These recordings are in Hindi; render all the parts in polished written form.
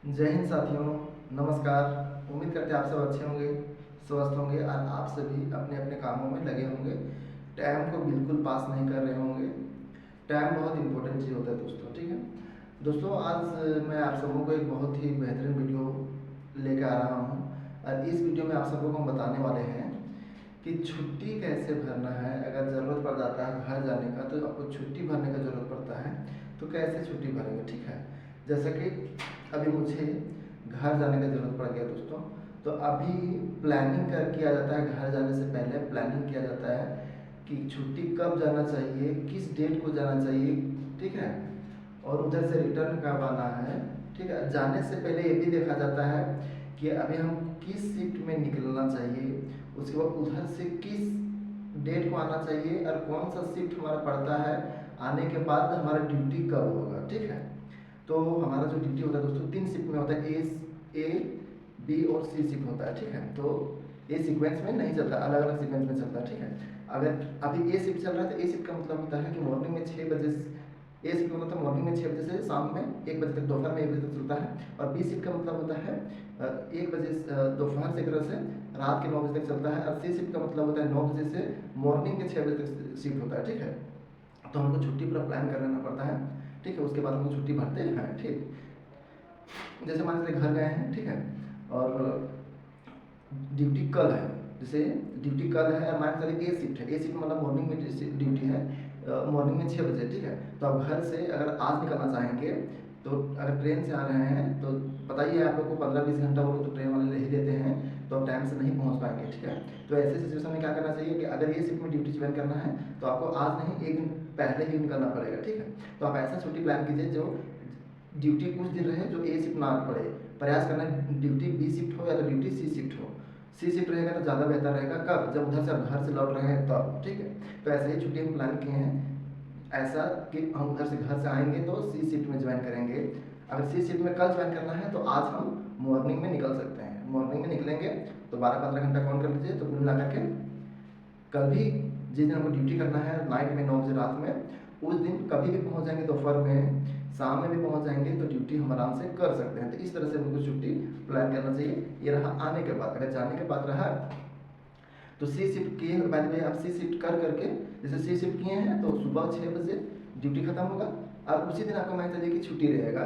जय हिंद साथियों, नमस्कार। उम्मीद करते हैं आप सब अच्छे होंगे, स्वस्थ होंगे और आप सभी अपने अपने कामों में लगे होंगे। टाइम को बिल्कुल पास नहीं कर रहे होंगे। टाइम बहुत इंपॉर्टेंट चीज़ होता है दोस्तों, ठीक है। दोस्तों आज मैं आप सबों को एक बहुत ही बेहतरीन वीडियो लेकर आ रहा हूँ और इस वीडियो में आप सबों को हम बताने वाले हैं कि छुट्टी कैसे भरना है। अगर ज़रूरत पड़ जाता है घर जाने का तो आपको छुट्टी भरने का ज़रूरत पड़ता है, तो कैसे छुट्टी भरेंगे, ठीक है। जैसे कि अभी मुझे घर जाने का ज़रूरत पड़ गया दोस्तों, तो अभी प्लानिंग कर किया जाता है। घर जाने से पहले प्लानिंग किया जाता है कि छुट्टी कब जाना चाहिए, किस डेट को जाना चाहिए, ठीक है, और उधर से रिटर्न कब आना है, ठीक है। जाने से पहले ये भी देखा जाता है कि अभी हम किस शिफ्ट में निकलना चाहिए, उसके बाद उधर से किस डेट को आना चाहिए और कौन सा शिफ्ट हमारा पड़ता है, आने के बाद हमारा ड्यूटी कब होगा, ठीक है। तो हमारा जो ड्यूटी होता है दोस्तों 3 शिफ्ट में होता है, ए बी और सी शिफ्ट होता है, ठीक है। तो ये सीक्वेंस में नहीं चलता, अलग अलग सीक्वेंस में चलता है, ठीक है। अगर अभी ए शिफ्ट चल रहा है तो ए शिफ्ट का मतलब होता है कि मॉर्निंग में 6 बजे, ए शिफ्ट का मतलब मॉर्निंग में 6 बजे से शाम में 1 बजे तक, दोपहर में 1 बजे तक चलता है। और बी शिफ्ट का मतलब होता है 1 बजे दोपहर से 1 बजे से रात के 9 बजे तक चलता है। और सी शिफ्ट का मतलब होता है 9 बजे से मॉर्निंग के 6 बजे तक शिफ्ट होता है, ठीक है। तो हमको छुट्टी पूरा प्लान कर लेना पड़ता है, ठीक है। उसके बाद हम लोग छुट्टी भरते हैं, ठीक। जैसे मान लीजिए घर गए हैं, ठीक है, और ड्यूटी कल है, जैसे ड्यूटी कल है और मान चलिए ए शिफ्ट है, ए शिफ्ट मतलब मॉर्निंग में ड्यूटी है, मॉर्निंग में 6 बजे, ठीक है। तो आप घर से अगर आज निकलना चाहेंगे तो अगर ट्रेन से आ रहे हैं तो पता ही है आप लोग को 15-20 घंटा वो लोग तो ट्रेन वाले ले ही देते हैं, तो आप टाइम से नहीं पहुंच पाएंगे, ठीक है। तो ऐसे सिचुएशन में क्या करना चाहिए कि अगर ये शिफ्ट में ड्यूटी ज्वाइन करना है तो आपको आज नहीं, एक दिन पहले ही निकलना पड़ेगा, ठीक है। तो आप ऐसा छुट्टी प्लान कीजिए जो ड्यूटी कुछ दिन रहे, जो ए शिफ्ट ना पड़े। प्रयास करना ड्यूटी बी शिफ्ट हो या तो ड्यूटी सी शिफ्ट हो। सी शिफ्ट रहेगा तो ज़्यादा बेहतर रहेगा, कब, जब उधर से आप घर से लौट रहे हैं तब, ठीक है। तो ऐसे ही छुट्टी हम प्लान किए हैं, ऐसा कि हम उधर से घर से आएंगे तो सी शिफ्ट में ज्वाइन करेंगे। अगर सी शिफ्ट में कल ज्वाइन करना है तो आज हम मॉर्निंग में निकल सकते हैं। मॉर्निंग में निकलेंगे तो 12-15 घंटा काउंट कर लीजिए, तो कुल मिला करके कल भी जिस दिन हमको ड्यूटी करना है नाइट में 9 बजे रात में, उस दिन कभी भी पहुंच जाएंगे, दोपहर में, शाम में भी पहुंच जाएंगे, तो ड्यूटी हम आराम से कर सकते हैं। तो इस तरह से हमको छुट्टी प्लान करना चाहिए। ये रहा आने के बाद। अगर जाने के बाद रहा तो सी शिफ्ट किए बाद में आप सी शिफ्ट कर करके, जैसे सी शिफ्ट किए हैं तो सुबह 6 बजे ड्यूटी खत्म होगा और उसी दिन आपको मान चलिए कि छुट्टी रहेगा,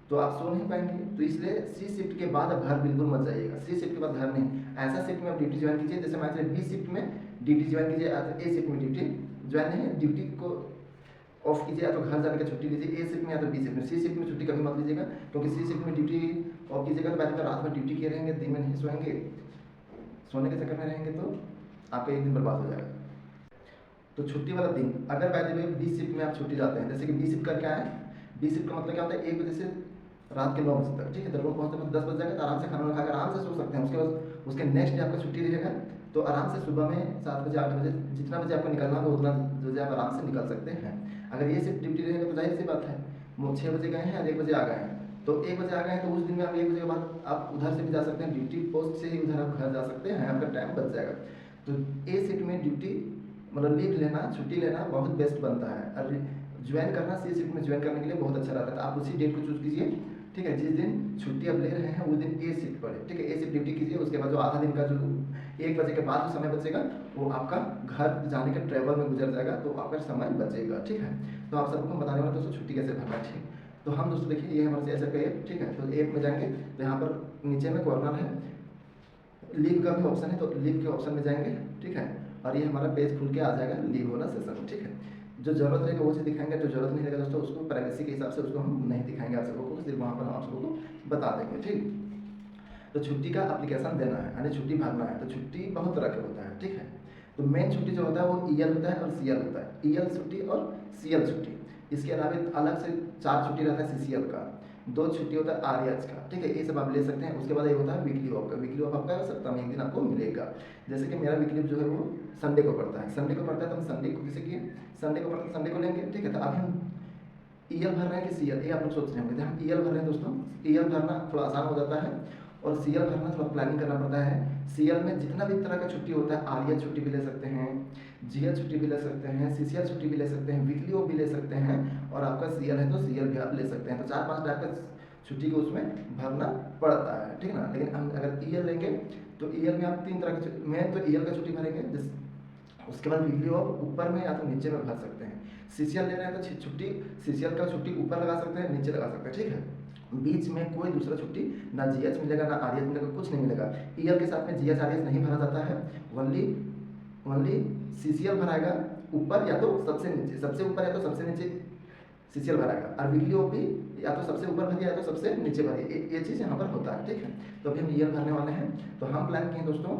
तो आप सो नहीं पाएंगे। तो इसलिए सी शिफ्ट के बाद आप घर बिल्कुल मत जाइएगा, सी शिफ्ट के बाद घर नहीं। ऐसा शिफ्ट में आप ड्यूटी ज्वाइन कीजिए, जैसे मान चलिए बी शिफ्ट में ड्यूटी ज्वाइन कीजिए, ए शिफ्ट में ड्यूटी ज्वाइन नहीं, ड्यूटी को ऑफ कीजिए या तो घर जाने का छुट्टी लीजिए, ए शिफ्ट में या तो बी शिफ्ट में। सी शिफ्ट में छुट्टी कभी मत लीजिएगा, क्योंकि सी शिफ्ट में ड्यूटी ऑफ कीजिएगा तो बाद में रात में ड्यूटी किए रहेंगे, दिन में नहीं सोएंगे, सोने के चक्कर में रहेंगे तो आपका एक दिन बर्बाद हो जाएगा। तो छुट्टी वाला दिन अगर by the way B shift में आप छुट्टी जाते हैं, जैसे कि बी शिफ्ट का क्या है, बी शिफ्ट का मतलब क्या होता है 1 बजे से रात के 9 बजे तक, ठीक है। तो रूम पहुँचते पहुँचते 10 बज जाएगा, तो आराम से खाना खाकर आराम से सो सकते हैं। उसके बाद उसके नेक्स्ट डे आपका छुट्टी रहेगा, तो आराम से सुबह में 7 बजे 8 बजे जितना बजे आपको निकलना होगा उतना बजे आप आराम से निकल सकते हैं। अगर ये सिर्फ ड्यूटी रहेगा तो जाहिर सी बात है, वो 6 बजे गए हैं और 1 बजे आ गए हैं, तो 1 बजे आ गए हैं तो उस दिन में आप 1 बजे के बाद आप उधर से भी जा सकते हैं, ड्यूटी पोस्ट से ही उधर आप घर जा सकते हैं, आपका टाइम बच जाएगा। तो ए शिफ्ट में ड्यूटी मतलब लीव लेना, छुट्टी लेना बहुत बेस्ट बनता है, और ज्वाइन करना सी शिफ्ट में ज्वाइन करने के लिए बहुत अच्छा रहता है। तो आप उसी डेट को चूज कीजिए, ठीक है। जिस दिन छुट्टी आप ले रहे हैं उस दिन ए शिफ्ट पड़े, ठीक है। ए शिफ्ट ड्यूटी कीजिए, उसके बाद जो आधा दिन का जो 1 बजे के बाद जो समय बचेगा वो आपका घर जाने के ट्रेवल में गुजर जाएगा, तो आपका समय बचेगा, ठीक है। तो आप सबको बताने वाला दोस्तों छुट्टी कैसे भरना है, ठीक। तो हम दोस्तों देखिए ये हमारे ऐसा का ऐप, ठीक है। तो ऐप में जाएंगे तो यहाँ पर नीचे में कॉर्नर है, लीव का भी ऑप्शन है, तो लीव के ऑप्शन में जाएंगे, ठीक है। और ये हमारा पेज खुल के आ जाएगा लीव वाला सेशन, ठीक है। जो जरूरत रहेगा वो चीज़ दिखाएंगे, जो जरूरत नहीं रहेगा दोस्तों उसको प्राइवेसी के हिसाब से उसको हम नहीं दिखाएंगे आप सबको, सिर्फ वहाँ पर हम आप सबको बता देंगे, ठीक। तो छुट्टी का एप्लीकेशन देना है यानी छुट्टी भरना है, तो छुट्टी बहुत तरह के होता है, ठीक है। तो मेन छुट्टी जो होता है वो ईएल होता है और सीएल होता है, ईएल छुट्टी और सीएल छुट्टी। इसके अलावा अलग से 4 छुट्टी रहता है सीसीएल का, 2 छुट्टी होता है आरएच का, ठीक है। ये सब आप ले सकते हैं। उसके बाद ये होता है वीकली ऑफ का, वीकली ऑफ आपका सप्ताह में एक दिन आपको मिलेगा। जैसे कि मेरा वीकली जो है वो संडे को पड़ता है, संडे को पड़ता है, तो हम संडे को किसी की संडे को पड़ता है, संडे को लेंगे, ठीक है। तो अभी हम ईएल भर रहे हैं कि सीएल, ये आप लोग सोच रहे होंगे। हम ईएल भर रहे हैं दोस्तों, ईएल भरना थोड़ा आसान हो जाता है और सीएल भरना थोड़ा प्लानिंग करना पड़ता है। सीएल में जितना भी तरह का छुट्टी होता है, आरएल छुट्टी भी ले सकते हैं, जीएल छुट्टी भी ले सकते हैं, सीसीएल छुट्टी भी ले सकते हैं, वीकली ऑफ भी ले सकते हैं, और आपका सीएल है तो सीएल भी आप ले सकते हैं। तो 4-5 टाइप का छुट्टी को उसमें भरना पड़ता है, ठीक है ना। लेकिन हम अगर ईएल लेंगे तो ईएल में आप 3 तरह की में तो ईएल का छुट्टी भरेंगे, उसके बाद वीकली ऑफ ऊपर में या तो नीचे में भर सकते हैं। सीसीएल ले रहे हैं तो छुट्टी सीसीएल का छुट्टी ऊपर लगा सकते हैं, नीचे लगा सकते हैं, ठीक है। बीच में कोई दूसरा छुट्टी ना जीएच मिलेगा ना आरएच मिलेगा, कुछ नहीं मिलेगा। ईएल के साथ में जीएच आरएच नहीं भरा जाता है, ओनली सीसीएल भराएगा ऊपर या तो सबसे नीचे, सबसे ऊपर या तो सबसे नीचे सीसीएल भराएगा। और वीकली ऑफ भी या तो सबसे ऊपर भरिए या तो सबसे नीचे भरिए, ये चीज़ यहाँ पर होता है, ठीक है। तो अभी हम ईएल भरने वाले हैं। तो हम प्लान किए दोस्तों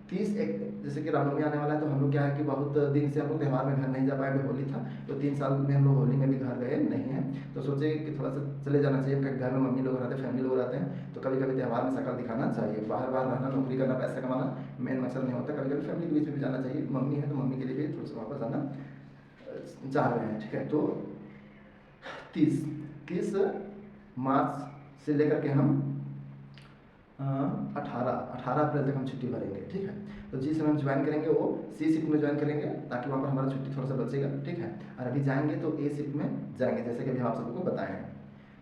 30 जैसे कि रामनवमी आने वाला है, तो हम लोग क्या है कि बहुत दिन से हम लोग त्यौहार में घर नहीं जा पाए, अभी होली था तो 3 साल में हम लोग होली में भी घर गए नहीं हैं। तो सोचे कि थोड़ा सा चले जाना चाहिए, घर में मम्मी लोग रहते हैं, फैमिली लोग रहते हैं, तो कभी कभी त्यौहार में शक्ल दिखाना चाहिए। बाहर बाहर रहना, नौकरी करना, पैसा कमाना मेन मकसद नहीं होता, कभी कभी फैमिली के बीच में भी जाना चाहिए। मम्मी है तो मम्मी के लिए भी थोड़ा सा वापस जाना चाह रहे हैं, ठीक है। तो 30 मार्च से लेकर के हम 18 अप्रैल तक हम छुट्टी भरेंगे, ठीक है। तो जिस समय हम ज्वाइन करेंगे वो सी शिफ्ट में ज्वाइन करेंगे, ताकि वहाँ पर हमारा छुट्टी थोड़ा सा बचेगा, ठीक है। और अभी जाएंगे तो ए शिफ्ट में जाएंगे, जैसे कि अभी हम आप सबको बताए हैं।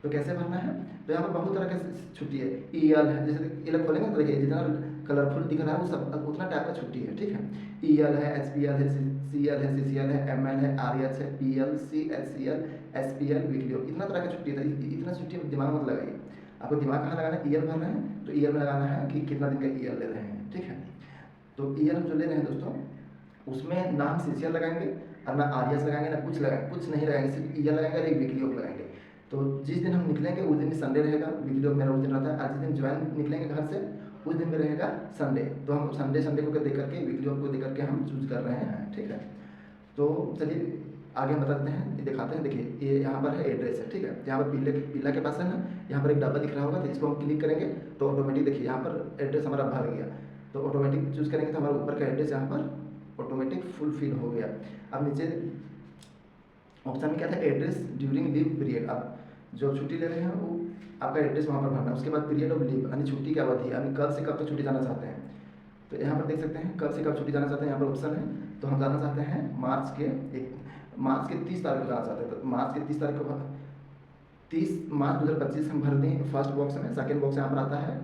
तो कैसे भरना है, तो यहाँ पर बहुत तरह की छुट्टी है। ईएल है, जैसे ईएल खोलेंगे तो देखिए जितना कलरफुल दिख रहा है वो सब उतना टाइप का छुट्टी है, ठीक है। ईएल है, एचपीएल है, सीएल है, सीसीएल है, एमएल है, आरएच है, पीएल, सीएचसीएल, एसपीएल, वीकली ऑफ, इतना तरह की छुट्टी है। इतना छुट्टी दिमाग मत लगाइए, आपको दिमाग कहाँ लगाना है, ईएल भर रहे हैं तो ईएल में लगाना है कि कितना दिन का ईएल ले रहे हैं, ठीक है। तो ईएल हम जो ले रहे हैं दोस्तों, उसमें ना हम सीसीएल लगाएंगे और ना आरएस लगाएंगे, ना कुछ लगाएंगे, कुछ नहीं लगाएंगे, सिर्फ ईएल लगाएंगे और एक वीकली ऑफ लगाएंगे। तो जिस दिन हम निकलेंगे उस दिन भी संडे रहेगा, वीकली ऑफ मेरा उस दिन रहता है। और जिस दिन ज्वाइन निकलेंगे घर से उस दिन भी रहेगा संडे। तो हम संडे को देख करके वीकली ऑफ को देख करके हम चूज कर रहे हैं, ठीक है। तो चलिए आगे हम बता देते हैं, दिखाते हैं। देखिए ये यहाँ पर है एड्रेस है, ठीक है। यहाँ पर पीला के पास है ना, यहाँ पर एक डब्बा दिख रहा होगा, तो इसको हम क्लिक करेंगे तो ऑटोमेटिक देखिए यहाँ पर एड्रेस हमारा भर गया। तो ऑटोमेटिक चूज करेंगे तो हमारा ऊपर का एड्रेस यहाँ पर ऑटोमेटिक फुलफिल हो गया। अब नीचे ऑप्शन में क्या था, एड्रेस ड्यूरिंग लीव पीरियड। आप जो छुट्टी ले रहे हैं वो आपका एड्रेस वहाँ पर भरना है। उसके बाद पीरियड ऑफ लीव यानी छुट्टी की अवधि, यानी कब से कब तक छुट्टी जाना चाहते हैं। तो यहाँ पर देख सकते हैं कब से कब छुट्टी जाना चाहते हैं, यहाँ पर ऑप्शन है। तो हम जाना चाहते हैं मार्च के 30 तारीख को जाना चाहते हैं। तो मार्च के 30 तारीख को 30 मार्च 2025 हम भर दें फर्स्ट बॉक्स में। सेकेंड बॉक्स यहाँ पर आता है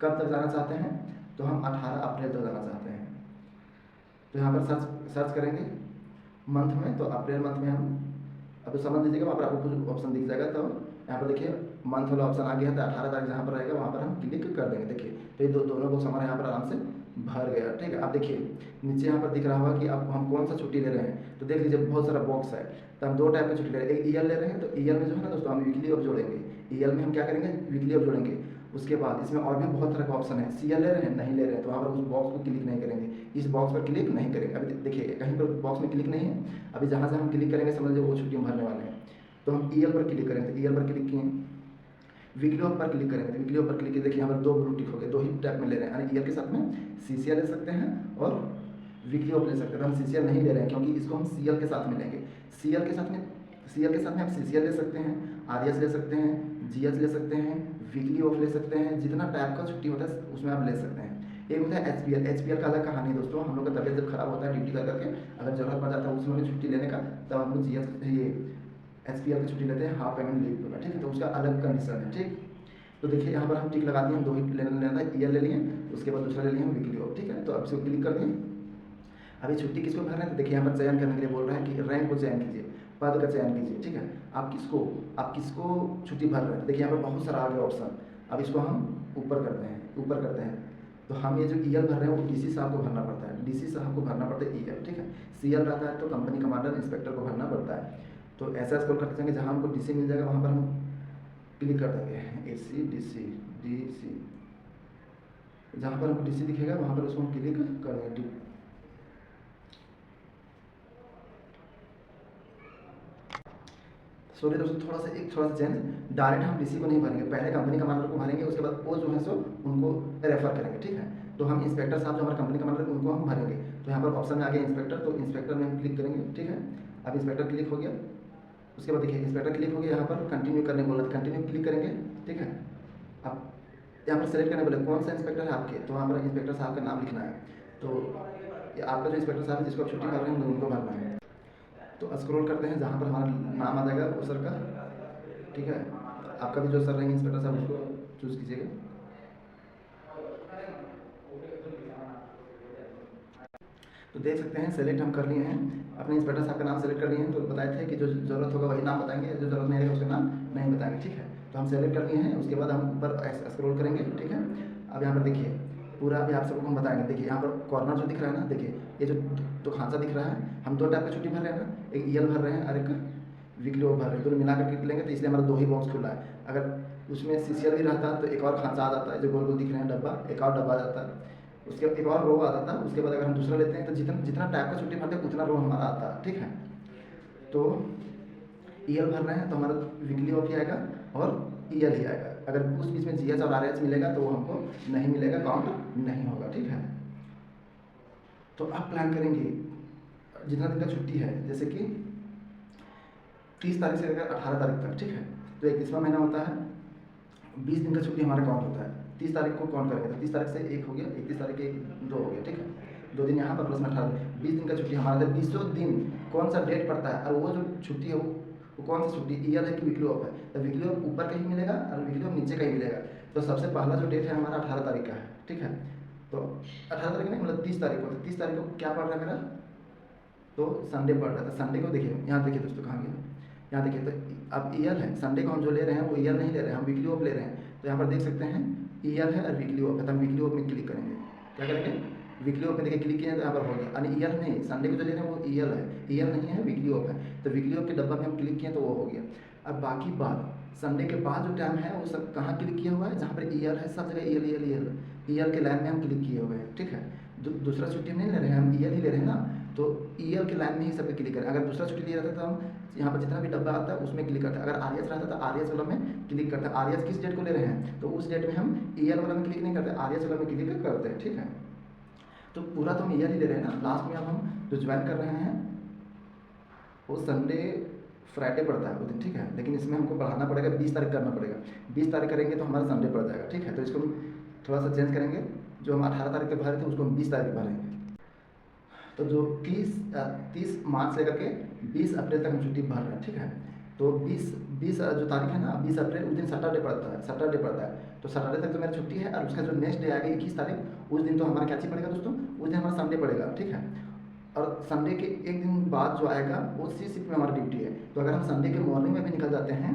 कब तक जाना चाहते हैं, तो हम 18 अप्रैल तक जाना चाहते हैं। तो यहाँ पर सर्च करेंगे मंथ में, तो अप्रैल मंथ में हम अब समझ लीजिएगा, वहाँ पर आपको कुछ ऑप्शन दिख जाएगा। तो यहाँ पर देखिए मंथ वाला ऑप्शन आ गया है, तो 18 तारीख जहाँ पर रहेगा वहाँ पर हम क्लिक कर देंगे। देखिए तो ये दोनों बॉक्स हमारे यहाँ पर आराम से भर गया, ठीक है। आप देखिए नीचे यहाँ पर दिख रहा होगा कि अब हम कौन सा छुट्टी ले रहे हैं। तो देख लीजिए बहुत सारा बॉक्स है, तो हम 2 टाइप की छुट्टी ले रहे हैं। एक ईएल ले रहे हैं, तो ईएल में जो है ना दोस्तों हम वीकली ऑफ जोड़ेंगे। ईएल में हम क्या करेंगे, वीकली ऑफ जोड़ेंगे। उसके बाद इसमें और भी बहुत तरह का ऑप्शन है। सीएल ले रहे हैं, नहीं ले रहे हैं, तो वहाँ पर उस बॉक्स को क्लिक नहीं करेंगे, इस बॉक्स पर क्लिक नहीं करेंगे। अभी देखिए कहीं पर बॉक्स में क्लिक नहीं है, अभी जहाँ से हम क्लिक करेंगे समझ लीजिए वो छुट्टी हम भरने वाले हैं। तो हम ईएल पर क्लिक करेंगे, तो ईएल पर क्लिक किए, वीकली ऑफ पर क्लिक करेंगे, तो वीकली ऑफ पर क्लिक किए। देखिए यहाँ पर 2 ब्लू टिक हो गए, 2 ही टाइप में ले रहे हैं, यानी ईएल के साथ में सीसीएल ले सकते हैं और वीकली ऑफ ले सकते हैं। तो हम सीसीएल नहीं ले रहे हैं क्योंकि इसको हम सीएल के साथ में लेंगे। सीएल के साथ में हम सीसीएल ले सकते हैं, आरएस ले सकते हैं, जीएस ले सकते हैं, वीकली ऑफ ले सकते हैं, जितना टाइप का छुट्टी होता है उसमें आप ले सकते हैं। एक होता है एचपीएल। एचपीएल का अलग कहानी है दोस्तों, हम लोग का तबियत जब खराब होता है ड्यूटी कर करके, अगर जरूरत पड़ जाता है उसमें भी छुट्टी लेने का, तब हम लोग जीएस ये एचपीएल की छुट्टी लेते हैं, हाफ पेमेंट लीव का, ठीक है। तो उसका अलग कंडीशन है, ठीक। तो देखिए यहाँ पर हम टिक लगा दिए, हम 2 ही लेना था, ईएल ले लिए, उसके बाद दूसरा ले लिए हम वीकली ऑफ, ठीक है। तो अब इसको क्लिक कर दिए। अभी छुट्टी किसको भरना है, तो देखिए यहाँ पर चयन करने के लिए बोल रहा है कि रैंक को चयन कीजिए, पद का चयन कीजिए, ठीक है। आप किसको छुट्टी भर रहे हैं। देखिए यहाँ पर बहुत सारा आ गया ऑप्शन। अब इसको हम ऊपर करते हैं। तो हम ये जो ईएल भर रहे हैं वो डीसी साहब को भरना पड़ता है, डीसी साहब को भरना पड़ता है ईएल, ठीक है। सीएल रहता है तो कंपनी कमांडर इंस्पेक्टर को भरना पड़ता है। तो ऐसा स्क्रॉल करते जाएंगे, जहाँ हमको डीसी मिल जाएगा वहाँ पर हम क्लिक कर देंगे, एसी डीसी, जहाँ पर हमको डीसी दिखेगा वहाँ पर उसको हम क्लिक कर देंगे। सॉरी दोस्तों, थोड़ा सा चेंज, डायरेक्ट हम डीसी को नहीं भरेंगे, पहले कंपनी कमांडर को भरेंगे, उसके बाद वो जो है सो उनको रेफर करेंगे, ठीक है। तो हम इंस्पेक्टर साहब जो हमारे कंपनी कमांडर उनको हम भरेंगे। तो यहाँ पर ऑप्शन में आ गया इंस्पेक्टर, तो इंस्पेक्टर में हम क्लिक करेंगे, ठीक है। अब इंस्पेक्टर क्लिक हो गया, उसके बाद देखिए इंस्पेक्टर क्लिक हो गया, यहाँ पर कंटिन्यू करने बोला था, कंटिन्यू क्लिक करेंगे, ठीक है। अब यहाँ पर सेलेक्ट करने बोले कौन सा इंस्पेक्टर है आपके, तो वहाँ पर इंस्पेक्टर साहब का नाम लिखना है। तो आपका जो इंस्पेक्टर साहब है जिसको आप छुट्टी कर रहे हैं उनको भरना है। तो स्क्रॉल करते हैं, जहाँ पर हमारा नाम आ जाएगा वो सर का, ठीक है। आपका भी जो सर रहेंगे इंस्पेक्टर साहब उसको चूज़ कीजिएगा। तो देख सकते हैं सेलेक्ट हम कर लिए हैं, अपने इंस्पेक्टर साहब का नाम सेलेक्ट कर लिए हैं। तो बताए थे कि जो ज़रूरत होगा वही नाम बताएंगे, जो ज़रूरत नहीं रहेगा उसका नाम नहीं बताएंगे, ठीक है। तो हम सेलेक्ट कर लिए हैं, उसके बाद हम ऊपर स्क्रॉल करेंगे, ठीक है। अब यहाँ पर देखिए पूरा अभी आप सबको हम बताएंगे। देखिए यहाँ पर कॉर्नर जो दिख रहा है ना, देखिए ये जो तो खांचा दिख रहा है, हम दो टाइप की छुट्टी भर रहे हैं ना, एक ईएल भर रहे हैं और एक वीकली ऑफ भर रहे हैं। दोनों मिला करके लेंगे तो इसलिए हमारा दो ही बॉक्स खुला है। अगर उसमें सीसीएल भी रहता तो एक और खांचा आ जाता है, जो गोल गोल दिख रहे हैं डब्बा, एक और डब्बा आ जाता है, उसके एक और रो आता था। उसके बाद अगर हम दूसरा लेते हैं तो जितना जितना टाइप का छुट्टी भरते हैं उतना रो हमारा आता है, ठीक है। तो ईएल भर रहे हैं तो हमारा वीकली ऑफ ही आएगा और ईएल ही आएगा। अगर उस बीच में जीएच और आरएच मिलेगा तो वो हमको नहीं मिलेगा, काउंट नहीं होगा, ठीक है। तो आप प्लान करेंगे जितना दिन का छुट्टी है, जैसे कि 30 तारीख से लेकर 18 तारीख तक, ठीक है। तो 31वां महीना होता है, 20 दिन का छुट्टी हमारा काउंट होता है। 30 तारीख को काउंट करेंगे तो 30 तारीख से एक हो गया, 31 तारीख के 2 हो गया, ठीक है। 2 दिन यहाँ पर प्लस में 18, 20 दिन का छुट्टी हमारा था। 20 दिन कौन सा डेट पड़ता है और वो जो छुट्टी है वो कौन सी छुट्टी, ईयर है कि वीकली ऑफ है। तो वीकली ऑफ ऊपर कहीं मिलेगा और वीकली ऑफ नीचे कहीं मिलेगा। तो सबसे पहला जो डेट है हमारा 18 तारीख का है, ठीक है। तो 18 तारीख नहीं मतलब 30 तारीख को, तो 30 तारीख को क्या पड़ रहा है मेरा, तो संडे पड़ रहा था। संडे को देखिए, यहाँ देखिए दोस्तों कहाँ गया, यहाँ देखिए। तो अब ईयर है, संडे को हम जो ले रहे हैं वो ईयर नहीं ले रहे हैं, हम वीकली ऑफ ले रहे हैं। तो यहाँ पर देख सकते हैं ईयर है और वीकली ऑफ है, तो हम वीकली ऑफ में क्लिक करेंगे। क्या करेंगे, वीकली ऑफ में देखिए क्लिक किया तो यहाँ पर हो गया, यानी ईयर नहीं, संडे को जो ले रहे हैं वो ईयर है, ईयर नहीं है, वीकली ऑफ है। तो वीकली ऑफ के डब्बा में हम क्लिक किए तो वो हो गया। अब बाकी बात संडे के बाद जो टाइम है वो सब कहाँ क्लिक किया हुआ है, जहाँ पर ईयर है सब जगह ईयर ईयर ईयर ईयर के लाइन में हम क्लिक किए हुए हैं, ठीक है। दूसरा छुट्टी नहीं ले रहे हैं, हम ईयर ही ले रहे हैं ना, तो ईयर के लाइन में ही सब पे क्लिक करें। अगर दूसरा छुट्टी लिया रहता तो हम यहाँ पर जितना भी डब्बा आता है उसमें क्लिक करते हैं। अगर आरएस रहता तो आरएस वाला में क्लिक करते हैं। आरएस किस डेट को ले रहे हैं तो उस डेट में हम ईयर वाला में क्लिक नहीं करते, आरएस वाला में क्लिक करते हैं, ठीक है। तो पूरा तो हम ईयर ही ले रहे हैं ना। लास्ट में अब हम जो ज्वाइन कर रहे हैं वो संडे फ्राइडे पड़ता है वो दिन, ठीक है। लेकिन इसमें हमको बढ़ाना पड़ेगा, 20 तारीख करना पड़ेगा। 20 तारीख करेंगे तो हमारा संडे पड़ जाएगा, ठीक है। तो इसको हम थोड़ा सा चेंज करेंगे, जो हम 18 तारीख के भरे थे उसको हम 20 तारीख भरेंगे। तो जो 30 मार्च से लेकर के 20 अप्रैल तक हम छुट्टी भर रहे हैं, ठीक है। तो 20 जो तारीख है ना, 20 अप्रैल उस दिन सैटरडे पड़ता है, सैटरडे पड़ता है। तो सैटरडे तक तो मेरी छुट्टी है और उसका जो नेक्स्ट डे आएगा 21 तारीख, उस दिन तो हमारा क्या चीज पड़ेगा दोस्तों, उस दिन हमारा संडे पड़ेगा, ठीक है। और संडे के एक दिन बाद जो आएगा वो सी शिफ्ट में हमारा ड्यूटी है। तो अगर हम संडे के मॉर्निंग में भी निकल जाते हैं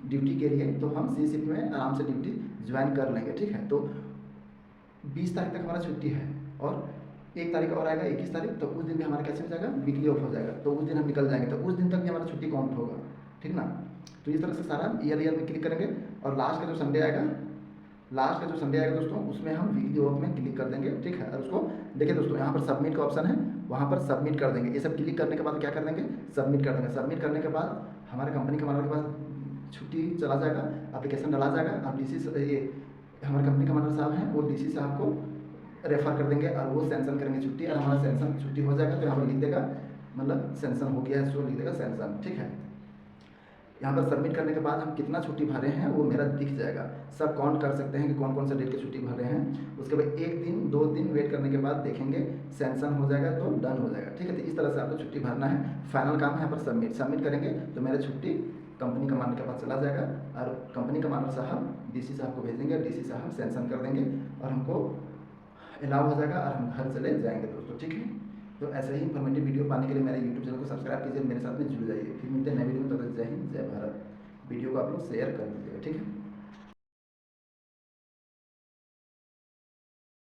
ड्यूटी के लिए तो हम सी शिफ्ट में आराम से ड्यूटी ज्वाइन कर लेंगे, ठीक है। तो 20 तारीख तक हमारा छुट्टी है और 1 तारीख और आएगा 21 तारीख, तो उस दिन भी हमारा कैसे हो जाएगा, वीकली ऑफ हो जाएगा। तो उस दिन हम निकल जाएंगे, तो उस दिन तक भी हमारा छुट्टी काउंट होगा, ठीक ना। तो इस तरह से सारा ईयर में क्लिक करेंगे और लास्ट का जो संडे आएगा, लास्ट का जो संडे आएगा दोस्तों उसमें हम वीकली ऑफ में क्लिक कर देंगे, ठीक है। और उसको देखिए दोस्तों यहाँ पर सबमिट का ऑप्शन है, वहाँ पर सबमिट कर देंगे। ये सब क्लिक करने के बाद क्या कर देंगे, सबमिट कर देंगे। सबमिट करने के बाद हमारे कंपनी कमांडर के पास छुट्टी चला जाएगा, एप्लीकेशन डाला जाएगा। अब डीसी ये हमारे कंपनी कमांडर साहब हैं, वो डीसी साहब को रेफर कर देंगे और वो सेंशन करेंगे छुट्टी, और हमारा सेंशन छुट्टी हो जाएगा। तो यहाँ पर लिख देगा मतलब सेंशन हो गया है, सो लिख देगा सेंशन, ठीक है। यहाँ पर सबमिट करने के बाद हम कितना छुट्टी भरे हैं वो मेरा दिख जाएगा, सब काउंट कर सकते हैं कि कौन कौन सा डेट की छुट्टी भरे हैं। उसके बाद 1 दिन 2 दिन वेट करने के बाद देखेंगे सेंशन हो जाएगा तो डन हो जाएगा, ठीक है। तो इस तरह से आपको छुट्टी भरना है। फाइनल काम है यहाँ पर सबमिट, सबमिट करेंगे तो मेरा छुट्टी कंपनी कमांडर के पास चला जाएगा और कंपनी कमांडर साहब डीसी साहब को भेजेंगे, डीसी साहब सेंशन कर देंगे और हमको अलाउ हो जाएगा और हम घर चले जाएंगे दोस्तों, ठीक है। तो ऐसे ही इन्फॉर्मेटिव वीडियो पाने के लिए मेरे यूट्यूब चैनल को सब्सक्राइब कीजिए, मेरे साथ में जुड़ जाइए। फिर मिलते हैं नए वीडियो में, तब तक जय हिंद जय भारत। वीडियो को आप लोग शेयर कर दीजिएगा, ठीक है।